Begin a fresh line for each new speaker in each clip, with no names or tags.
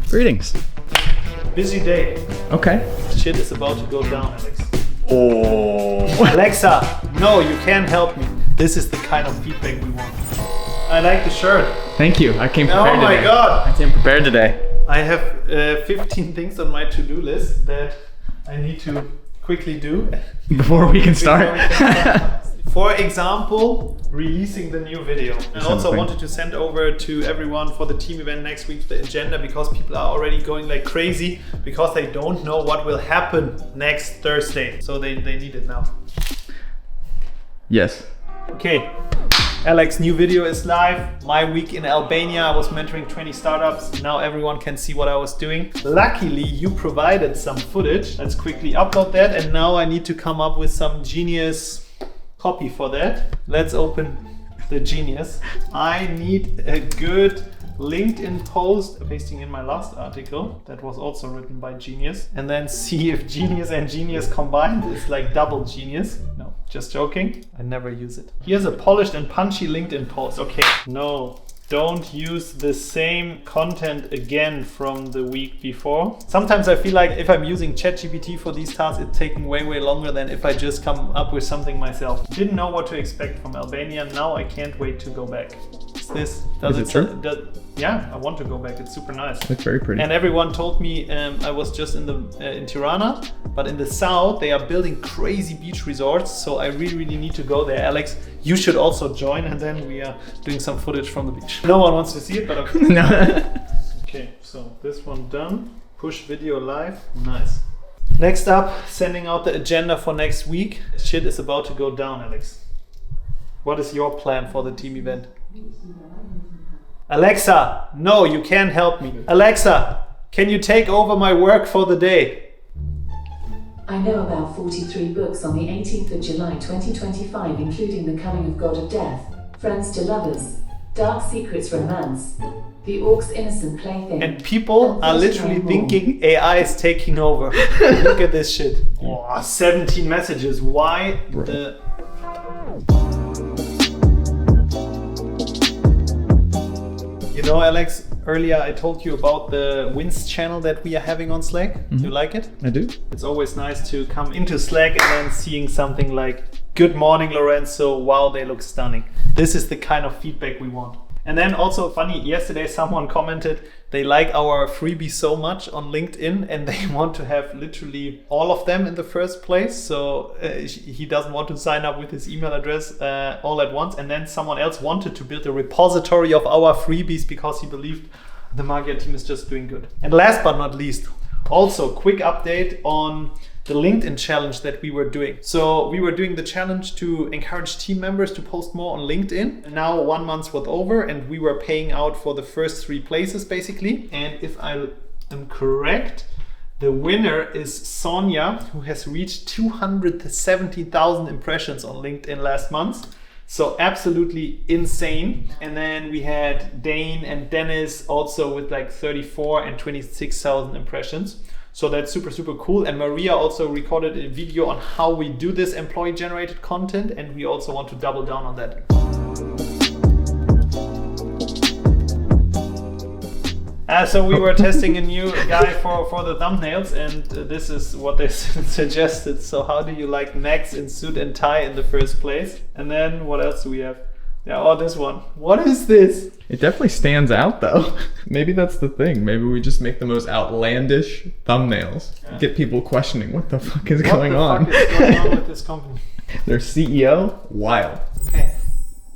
Greetings.
Busy day.
Okay.
Shit is about to go down, Alex.
Oh.
Alexa, no, you can't help me. This is the kind of feedback we want. I like the shirt.
Thank you. I came prepared today.
Oh my god.
I came prepared today.
I have 15 things on my to-do list that I need to quickly do.
Before we can start.
For example, releasing the new video. I also
Something.
wanted to send over to everyone for the team event next week the agenda, because people are already going like crazy because they don't know what will happen next Thursday. So they need it now.
Yes.
Okay, Alex, new video is live. My week in Albania, I was mentoring 20 startups. Now everyone can see what I was doing. Luckily, you provided some footage. Let's quickly upload that. And now I need to come up with some genius copy for that. Let's open the Genius. I need a good LinkedIn post, pasting in my last article that was also written by Genius, and then see if Genius and Genius combined is like double genius. No, just joking. I never use it. Here's a polished and punchy LinkedIn post. Okay, no. Don't use the same content again from the week before. Sometimes I feel like if I'm using ChatGPT for these tasks, it's taking way longer than if I just come up with something myself. Didn't know what to expect from Albania. Now I can't wait to go back. Is
it true?
Yeah, I want to go back. It's super nice.
It's very pretty.
And everyone told me I was just in Tirana, but in the south they are building crazy beach resorts. So I really need to go there. Alex, you should also join, and then we are doing some footage from the beach. No one wants to see it, but okay.
No.
Okay, so this one done. Push video live. Nice. Next up, sending out the agenda for next week. Shit is about to go down, Alex. What is your plan for the team event? Alexa, no, you can't help me. Alexa, can you take over my work for the day?
I know about 43 books on the 18th of July 2025, including The Coming of God of Death, Friends to Lovers, Dark Secrets Romance, The Orc's Innocent Plaything.
And people are literally thinking AI is taking over. Look at this shit. Oh, 17 messages. Why the... You know, Alex, earlier I told you about the Wins channel that we are having on Slack.
Mm-hmm.
You like it?
I do.
It's always nice to come into Slack and then seeing something like, "Good morning, Lorenzo. Wow, they look stunning." This is the kind of feedback we want. And then also funny, yesterday someone commented they like our freebie so much on LinkedIn and they want to have literally all of them in the first place. So he doesn't want to sign up with his email address all at once. And then someone else wanted to build a repository of our freebies because he believed the Magyar team is just doing good. And last but not least, also quick update on the LinkedIn challenge that we were doing. So we were doing the challenge to encourage team members to post more on LinkedIn. And now 1 month was over and we were paying out for the first 3 places basically. And if I am correct, the winner is Sonia, who has reached 270,000 impressions on LinkedIn last month. So absolutely insane. And then we had Dane and Dennis also with like 34 and 26,000 impressions. So that's super cool. And Maria also recorded a video on how we do this employee generated content. And we also want to double down on that. So we were testing a new guy for the thumbnails, and this is what they suggested. So how do you like Max in suit and tie in the first place? And then what else do we have? Yeah, oh, this one. What is this?
It definitely stands out though. Maybe that's the thing. Maybe we just make the most outlandish thumbnails.
Yeah.
Get people questioning what the fuck is going on.
What the fuck is going on with this company?
Their CEO, wild.
Okay.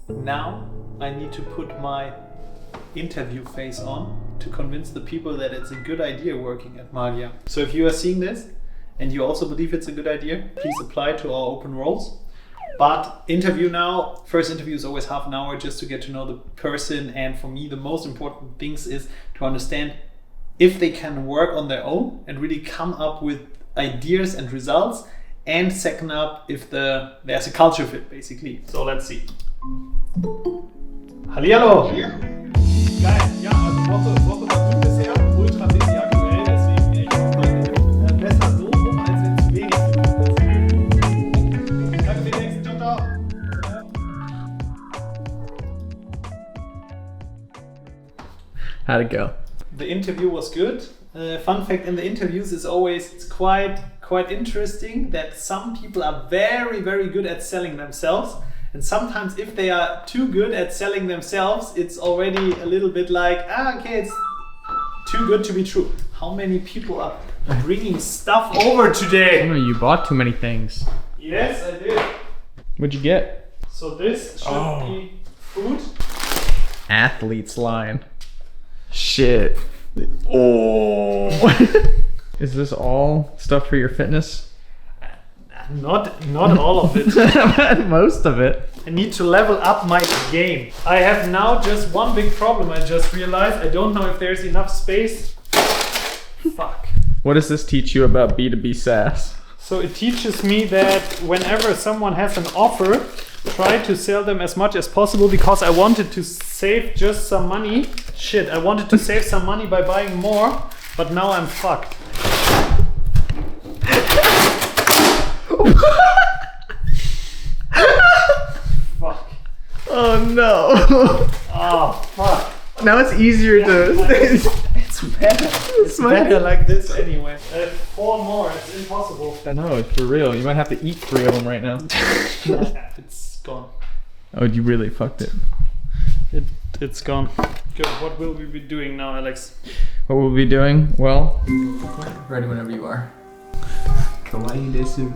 Now I need to put my interview face on to convince the people that it's a good idea working at Magyar. So if you are seeing this and you also believe it's a good idea, please apply to our open roles. But interview now. First interview is always half an hour just to get to know the person. And for me, the most important things is to understand if they can work on their own and really come up with ideas and results. And second up, if there's a culture fit, basically. So let's see. Hallihallo! Geil, ja, also Woche war gut bisher, ultra busy aktuell, deswegen echt besser so rum, als wenn es wenig zu tun ist. Danke Felix, ciao, ciao!
How'd it go?
The interview was good. Fun fact in the interviews is always it's quite interesting that some people are very, very good at selling themselves. And sometimes if they are too good at selling themselves, it's already a little bit like, okay, it's too good to be true. How many people are bringing stuff over today?
Oh, you bought too many things.
Yes, I did.
What'd you get?
So this should be food.
Athlete's line. Shit. Oh. Is this all stuff for your fitness?
Not all of it.
Most of it.
I need to level up my game. I have now just one big problem. I just realized I don't know if there's enough space. Fuck.
What does this teach you about B2B SaaS?
So it teaches me that whenever someone has an offer, try to sell them as much as possible because I wanted to save just some money. Shit, I wanted to save some money by buying more, but now I'm fucked. Fuck.
Oh no.
Oh fuck.
Now it's easier to...
It's better. It's better like this anyway. 4 more, it's impossible.
I know, for real. You might have to eat 3 of them right now.
It's gone.
Oh, you really fucked it.
It's gone. Good. What will we be doing now, Alex?
What we'll be doing? Well, ready whenever you are. Kawaii desu.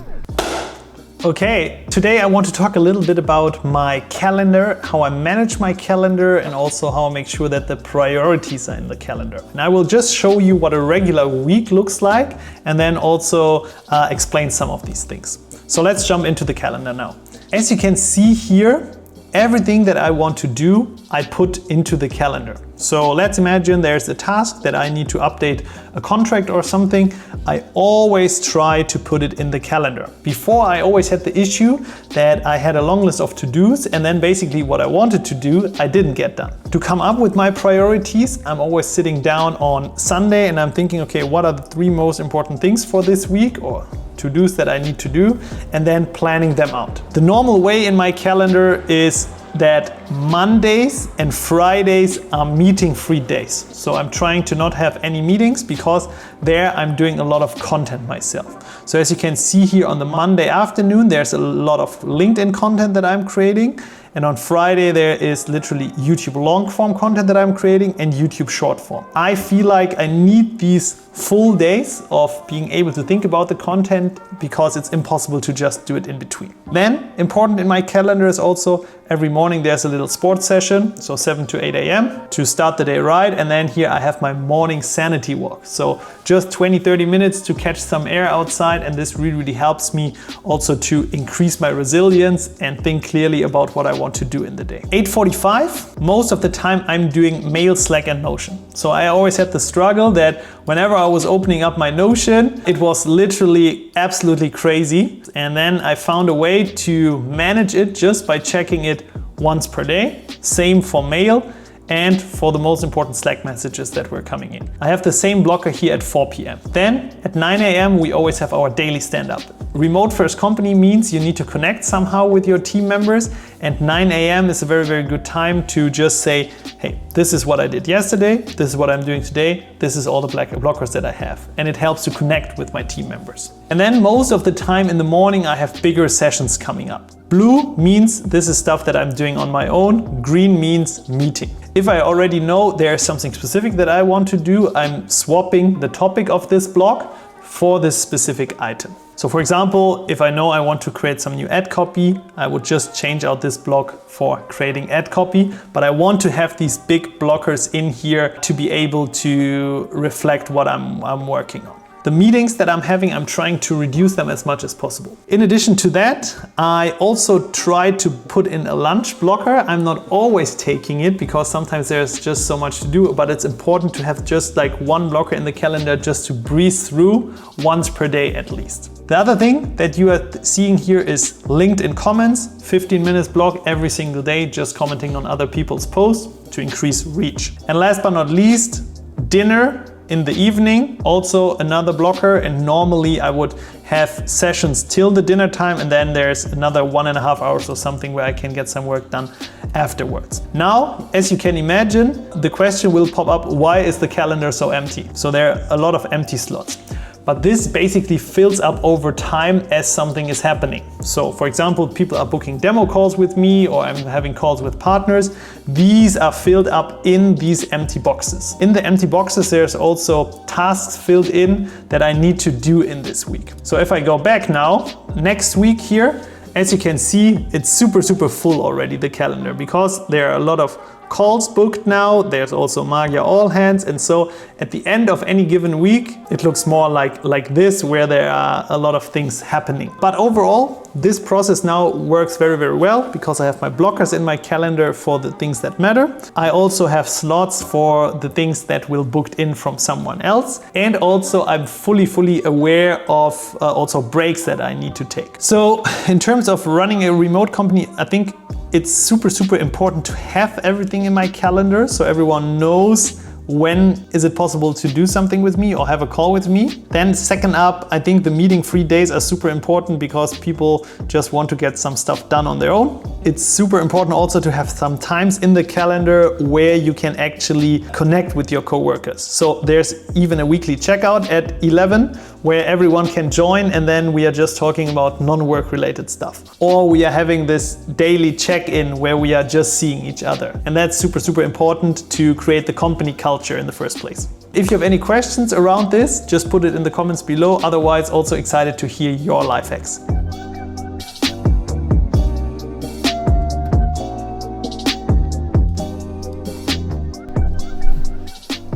Okay, today I want to talk a little bit about my calendar, how I manage my calendar, and also how I make sure that the priorities are in the calendar. And I will just show you what a regular week looks like and then also explain some of these things. So let's jump into the calendar now. As you can see here, everything that I want to do, I put into the calendar. So let's imagine there's a task that I need to update a contract or something. I always try to put it in the calendar. Before, I always had the issue that I had a long list of to-dos and then basically what I wanted to do, I didn't get done. To come up with my priorities, I'm always sitting down on Sunday and I'm thinking, okay, what are the 3 most important things for this week or to-dos that I need to do, and then planning them out. The normal way in my calendar is that Mondays and Fridays are meeting-free days. So I'm trying to not have any meetings because there I'm doing a lot of content myself. So as you can see here on the Monday afternoon, there's a lot of LinkedIn content that I'm creating. And on Friday, there is literally YouTube long form content that I'm creating and YouTube short form. I feel like I need these full days of being able to think about the content because it's impossible to just do it in between. Then important in my calendar is also every morning there's a little sports session, so 7 to 8 a.m. to start the day right. And then here I have my morning sanity walk. So just 20-30 minutes to catch some air outside, and this really helps me also to increase my resilience and think clearly about what I want to do in the day. 8:45, most of the time I'm doing mail, Slack and Notion. So I always had the struggle that whenever I was opening up my Notion, it was literally absolutely crazy. And then I found a way to manage it just by checking it once per day. Same for mail and for the most important Slack messages that were coming in. I have the same blocker here at 4 p.m. Then at 9 a.m. we always have our daily stand-up. Remote first company means you need to connect somehow with your team members, and 9 a.m. is a very good time to just say, hey, this is what I did yesterday, this is what I'm doing today, this is all the blockers that I have. And it helps to connect with my team members. And then most of the time in the morning I have bigger sessions coming up. Blue means this is stuff that I'm doing on my own. Green means meeting. If I already know there's something specific that I want to do, I'm swapping the topic of this block for this specific item. So for example, if I know I want to create some new ad copy, I would just change out this block for creating ad copy, but I want to have these big blockers in here to be able to reflect what I'm working on. The meetings that I'm having, I'm trying to reduce them as much as possible. In addition to that, I also try to put in a lunch blocker. I'm not always taking it because sometimes there's just so much to do, but it's important to have just like one blocker in the calendar just to breeze through once per day at least. The other thing that you are seeing here is LinkedIn comments, 15 minutes block every single day, just commenting on other people's posts to increase reach. And last but not least, dinner in the evening, also another blocker, and normally I would have sessions till the dinner time, and then there's another 1.5 hours or something where I can get some work done afterwards. Now, as you can imagine, the question will pop up, why is the calendar so empty? So there are a lot of empty slots. But this basically fills up over time as something is happening. So for example, people are booking demo calls with me, or I'm having calls with partners. These are filled up in these empty boxes. In the empty boxes, there's also tasks filled in that I need to do in this week. So if I go back now, next week here, as you can see, it's super full already, the calendar, because there are a lot of calls booked now. There's also Magyar All Hands, and so at the end of any given week, it looks more like this, where there are a lot of things happening. But overall, this process now works very well, because I have my blockers in my calendar for the things that matter. I also have slots for the things that will booked in from someone else, and also I'm fully aware of also breaks that I need to take. So in terms of running a remote company, I think it's super important to have everything in my calendar, so everyone knows when is it possible to do something with me or have a call with me. Then second up, I think the meeting-free days are super important, because people just want to get some stuff done on their own. It's super important also to have some times in the calendar where you can actually connect with your coworkers. So there's even a weekly checkout at 11 where everyone can join, and then we are just talking about non-work related stuff. Or we are having this daily check-in where we are just seeing each other. And that's super important to create the company culture in the first place. If you have any questions around this, just put it in the comments below. Otherwise, also excited to hear your life hacks.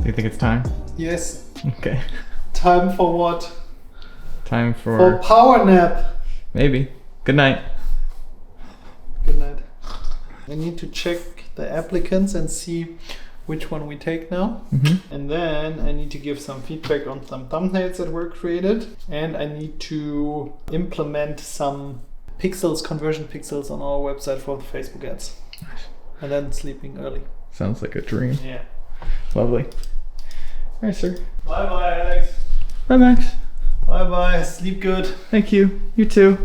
Do you think it's time?
Yes.
Okay.
Time for what?
Time
For power nap.
maybe. Good night.
Good night. I need to check the applicants and see which one we take now. And then I need to give some feedback on some thumbnails that were created. And I need to implement some pixels, conversion pixels on our website for the Facebook ads. And then sleeping early.
Sounds like a dream.
Yeah.
Lovely. All right, sir.
Bye bye, Alex.
Bye, Max.
Bye bye. Sleep good.
Thank you. You too.